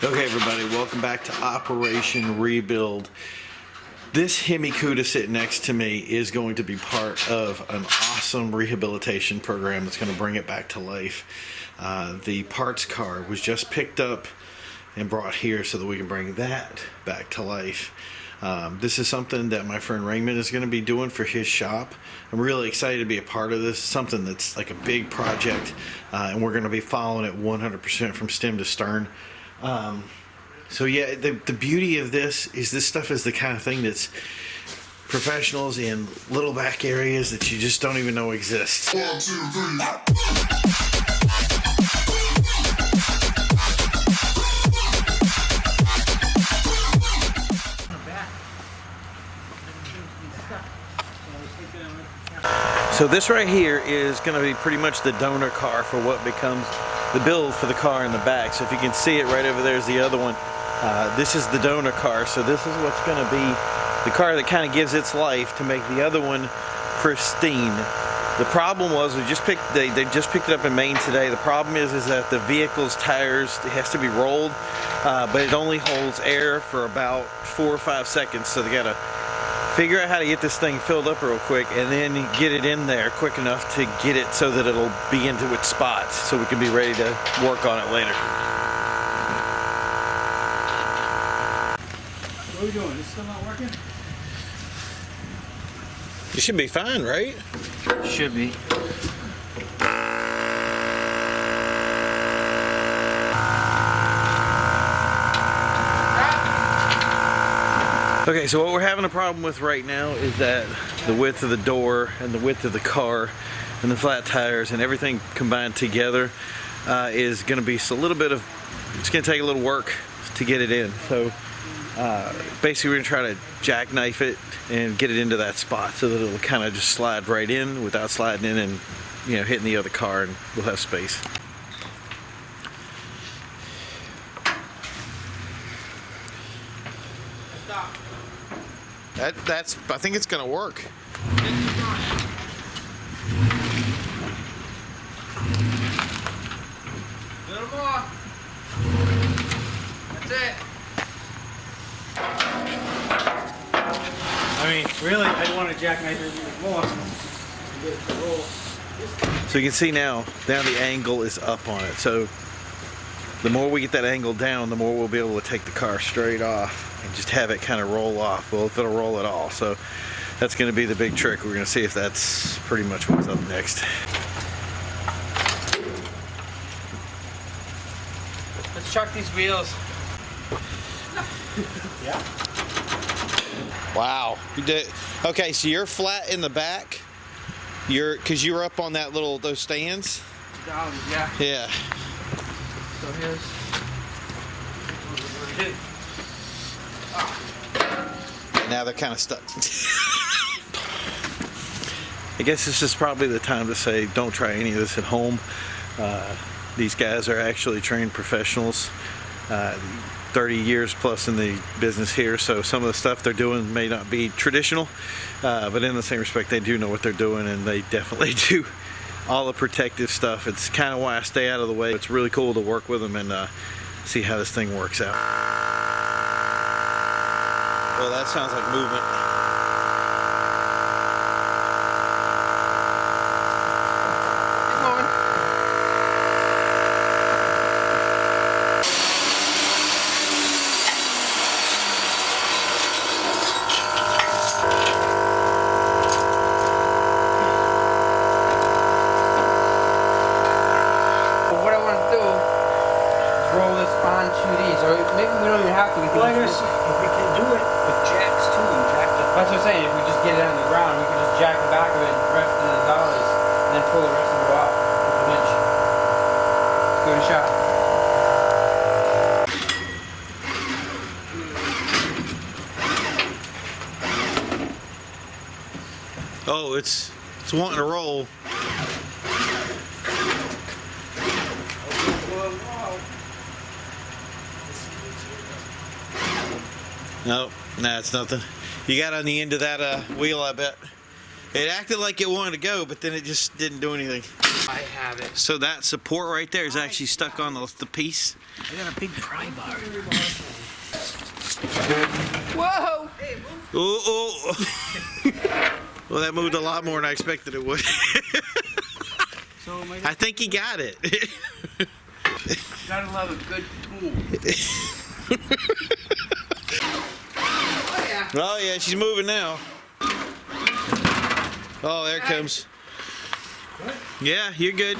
Okay, everybody, welcome back to Operation Rebuild. This Hemi Cuda sitting next to me is going to be part of an awesome rehabilitation program that's going to bring it back to life. The parts car was just picked up and brought here so that we can bring that back to life. This is something that my friend Raymond is going to be doing for his shop. I'm really excited to be a part of this, something that's like a big project, and we're going to be following it 100% from stem to stern. So yeah, the beauty of this stuff is the kind of thing that's professionals in little back areas that you just don't even know exist. 1, 2, 3. So this right here is going to be pretty much the donor car for what becomes the build for the car in the back. So if you can see it right over there is the other one. This is the donor car. So this is what's going to be the car that kind of gives its life to make the other one pristine. The problem was they just picked it up in Maine today. The problem is that the vehicle's tires, it has to be rolled, but it only holds air for about 4 or 5 seconds. So they got to figure out how to get this thing filled up real quick and then get it in there quick enough to get it so that it'll be into its spots so we can be ready to work on it later. What are we doing? Is this still not working? You should be fine, right? Should be. Okay, so what we're having a problem with right now is that the width of the door and the width of the car and the flat tires and everything combined together is going to be a little bit of, it's going to take a little work to get it in. So basically we're going to try to jackknife it and get it into that spot so that it'll kind of just slide right in without sliding in and, you know, hitting the other car, and we'll have space. I think it's gonna work. A little more. That's it. I mean, really, I want to jackknife it even more. Get it to roll. So you can see now the angle is up on it. So the more we get that angle down, the more we'll be able to take the car straight off and just have it kind of roll off. Well, if it'll roll at all. So that's going to be the big trick. We're going to see if that's pretty much what's up next. Let's chuck these wheels. Yeah. Wow. You did. Okay, so you're flat in the back. Because you were up on that those stands. Down, yeah. Yeah. So here's. Now they're kind of stuck. I guess this is probably the time to say don't try any of this at home. These guys are actually trained professionals, 30 years plus in the business here, so some of the stuff they're doing may not be traditional, but in the same respect they do know what they're doing, and they definitely do all the protective stuff. It's kind of why I stay out of the way. It's really cool to work with them and see how this thing works out. Well, that sounds like movement. What I want to do is roll this onto these, or maybe we don't even have to. We can If we can do it with jacks too, and jack the... That's what I'm saying. If we just get it on the ground, we can just jack the back of it, rest it in the dollies, and then pull the rest of it off with the winch. Let's give it a shot. Oh, it's wanting to roll. No, nah, it's nothing. You got on the end of that wheel, I bet. It acted like it wanted to go, but then it just didn't do anything. I have it. So that support right there is actually stuck on the piece. I got a big pry bar. Whoa! Oh. Well, that moved a lot more than I expected it would. So I think he got it. Gotta love a good tool. Oh yeah. Oh yeah, she's moving now. Oh, there it comes. What? Yeah, you're good.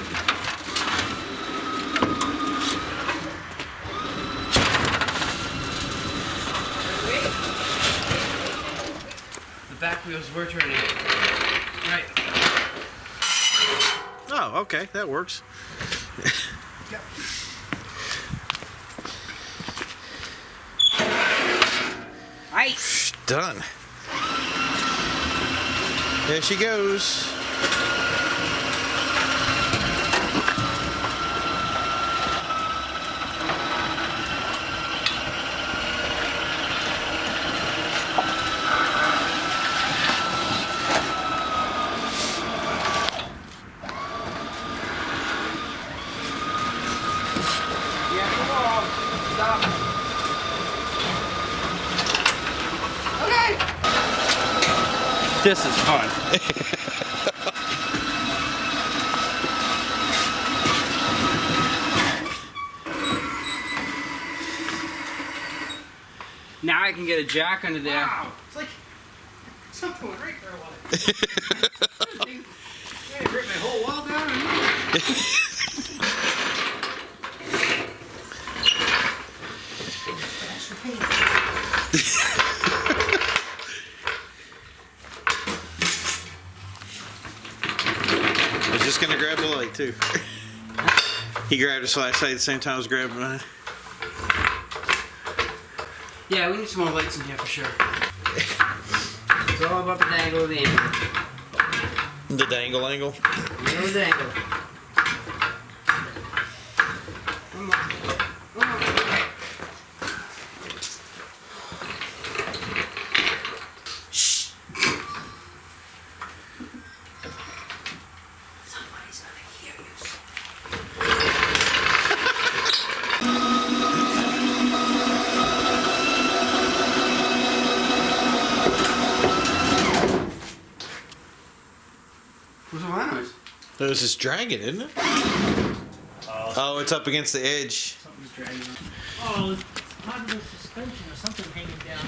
The back wheels were turning. Right. Oh, okay, that works. Yep. Nice. Done. There she goes. Yeah, come on. Stop. Okay. This is fun. Now I can get a jack under there. Wow. It's like something went right where I wanted. Yeah, it ripped my whole wall down. Extra paint. I was just gonna grab the light too. He grabbed his flashlight at the same time I was grabbing mine. Yeah, we need some more lights in here for sure. It's all about the dangle of the angle. The dangle angle. No dangle. Come on. Come on. Shh. Somebody's gonna hear you. What's the noise? It was just dragging, isn't it? Oh, it's up against the edge. Something's dragging on. Oh, it's part of the suspension or something hanging down.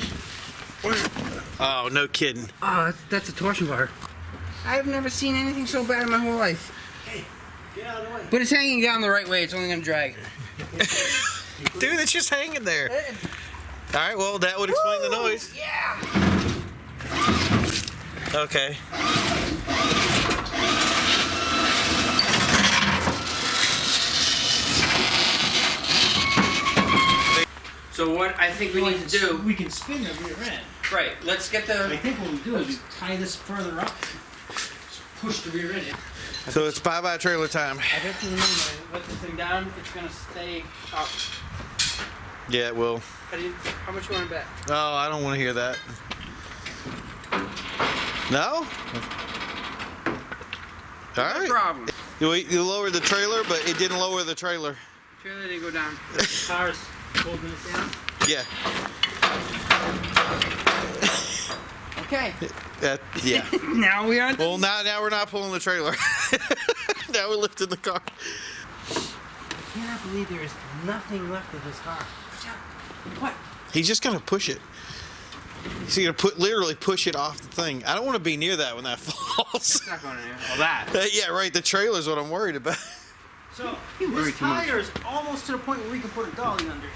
Oh, no kidding. Oh, that's a torsion bar. I've never seen anything so bad in my whole life. Hey, get out of the way. But it's hanging down the right way. It's only gonna drag. Dude, it's just hanging there. All right, well, that would explain the noise. Yeah. Okay. So what I think we need to do, We can spin the rear end. right? Let's get I the. think what we do is we tie this further up. Just push the rear end in. So it's bye-bye trailer time. I bet you the minute I let this thing down, it's gonna stay up. Yeah, it will. How much you want to bet? Oh, I don't want to hear that. No? All No right. problem. You lowered the trailer, but it didn't lower the trailer. Trailer didn't go down. The car's holding this down. Yeah. Okay. Yeah. Now we are. Well, now we're not pulling the trailer. Now we're lifting the car. I cannot believe there is nothing left of this car. What? He's just gonna push it. He's gonna literally push it off the thing. I don't want to be near that when that falls. It's not going in there. All that. Yeah, right. The trailer's what I'm worried about. So worry this too much. tire is almost to the point where we can put a dolly under.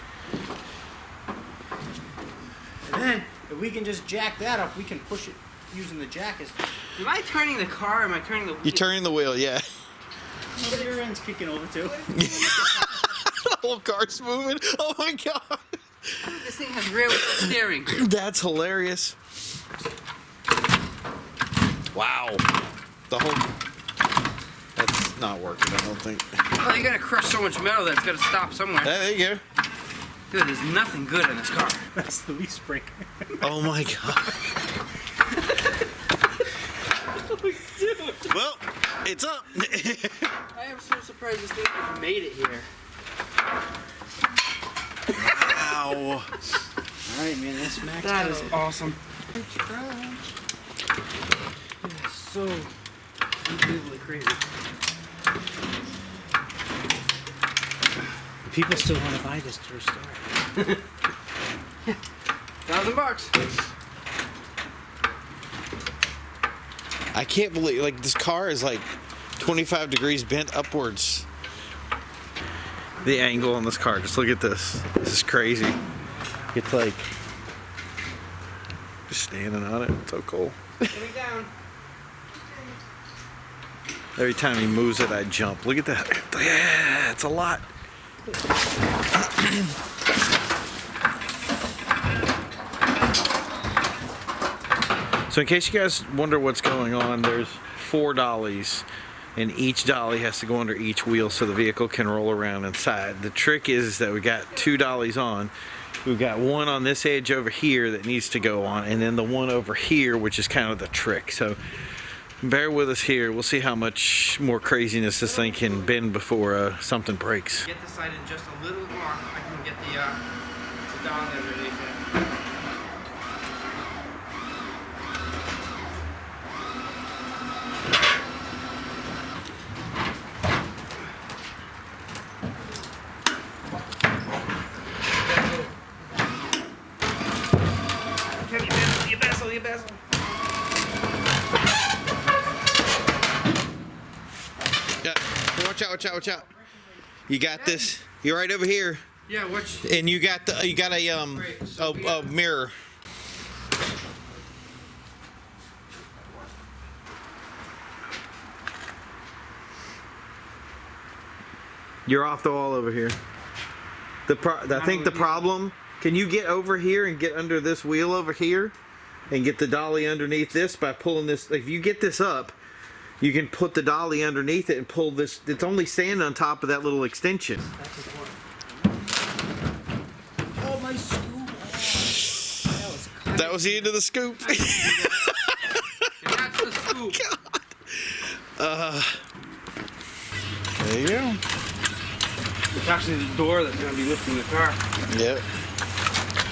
And then, if we can just jack that up, we can push it using the jack as. Am I turning the car? Or am I turning the wheel? You're turning the wheel, yeah. Oh, the rear end's kicking over too. The whole car's moving. Oh my god. This thing has rear wheel steering. That's hilarious. Wow. The whole. That's not working, I don't think. Oh, you're gonna crush so much metal that it's gonna stop somewhere. There you go. Dude, there's nothing good in this car. That's the leaf spring. Oh my god. Well, It's up. I am so surprised this thing even made it here. Wow. Alright, man, that's maxed That out. is awesome. It is so unbelievably crazy. People still want to buy this to restore it. $1,000. I can't believe, like, this car is like 25 degrees bent upwards. The angle on this car, just look at this. This is crazy. It's like just standing on it. It's so cool. Put me down. Every time he moves it, I jump. Look at that. Yeah, it's a lot. So in case you guys wonder what's going on, there's 4 dollies, and each dolly has to go under each wheel so the vehicle can roll around inside. The trick is that we got 2 dollies on. We've got one on this edge over here that needs to go on, and then the one over here, which is kind of the trick. So bear with us here. We'll see how much more craziness this thing can bend before something breaks. Get the side in just a little more. I can get the dolly underneath it. You bezel. Yeah, watch out, watch out, watch out. You got this. You're right over here. Yeah, which? And you got a mirror. You're off the wall over here. I think the problem. Can you get over here and get under this wheel over here, and get the dolly underneath this by pulling this? If you get this up, you can put the dolly underneath it and pull this. It's only standing on top of that little extension. That's important. Oh, my scoop. Oh, That was the end of the scoop. And that's the scoop. There you go. It's actually the door that's going to be lifting the car. Yep.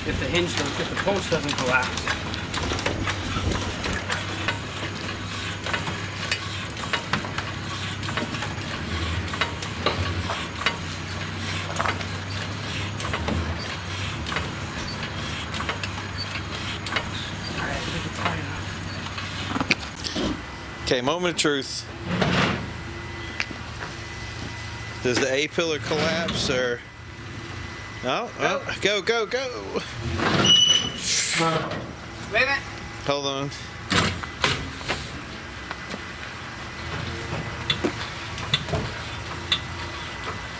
If the hinge doesn't, if the post doesn't collapse. Alright, I think it's high enough. Okay, moment of truth. Does the A pillar collapse or? No. Oh, go, go, go. Wait a minute. Hold on.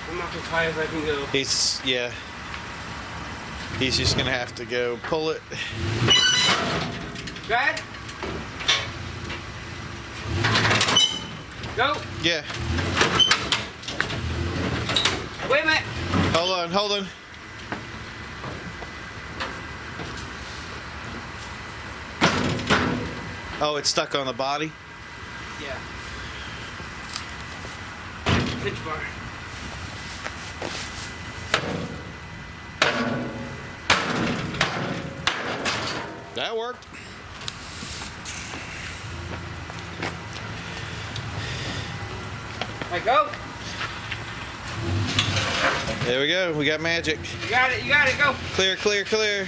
I'm up as high as I can go. He's just gonna have to go pull it. Go ahead. Go. Yeah. Wait a minute. Hold on, hold on. Oh, it's stuck on the body? Yeah. Pitch bar. That worked. Alright, go. There we go. We got magic. You got it, go. Clear, clear, clear.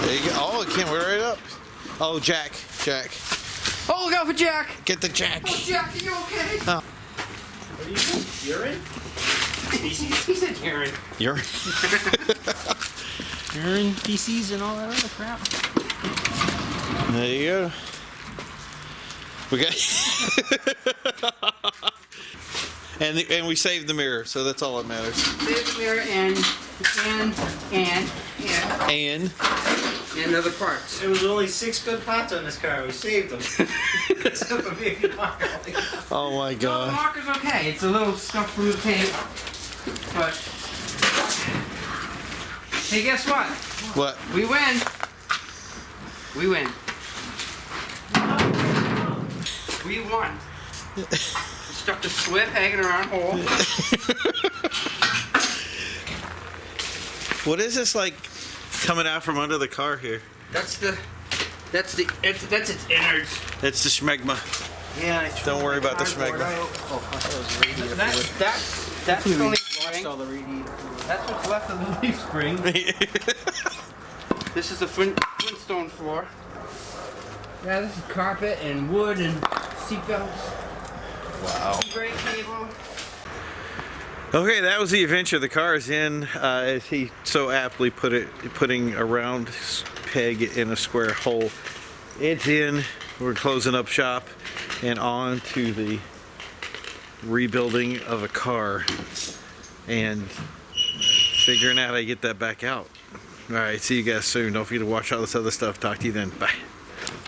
There you go. Oh, it came right up. Oh, Jack. Oh, look out for Jack. Get the Jack. Oh, Jack, are you okay? Oh. What do you think? Urine? He said urine. You're. Urine, feces, and all that other crap. There you go. We got. and we saved the mirror, so that's all that matters. Save the mirror and. and other parts. There was only 6 good parts on this car. We saved them. Except for maybe marker. Oh my So the god. marker's okay. It's a little stuff from the paint, but hey, guess what? What? We win. We win. We won. Stuck the slip hanging around hole. What is this like coming out from under the car here? That's its innards. It's the schmegma. Yeah, I Don't worry about the cardboard schmegma. out. Oh, I thought it was a radiator fluid. That's the We leaf lost spring. all the radiator fluid. That's what's left of the leaf spring. This is the Flintstone floor. Yeah, this is carpet and wood and seatbelts. Wow. Brake cable. Okay, that was the adventure. The car is in, as he so aptly put it, putting a round peg in a square hole. It's in. We're closing up shop and on to the rebuilding of a car and figuring out how to get that back out. All right, see you guys soon. Don't forget to watch all this other stuff. Talk to you then. Bye.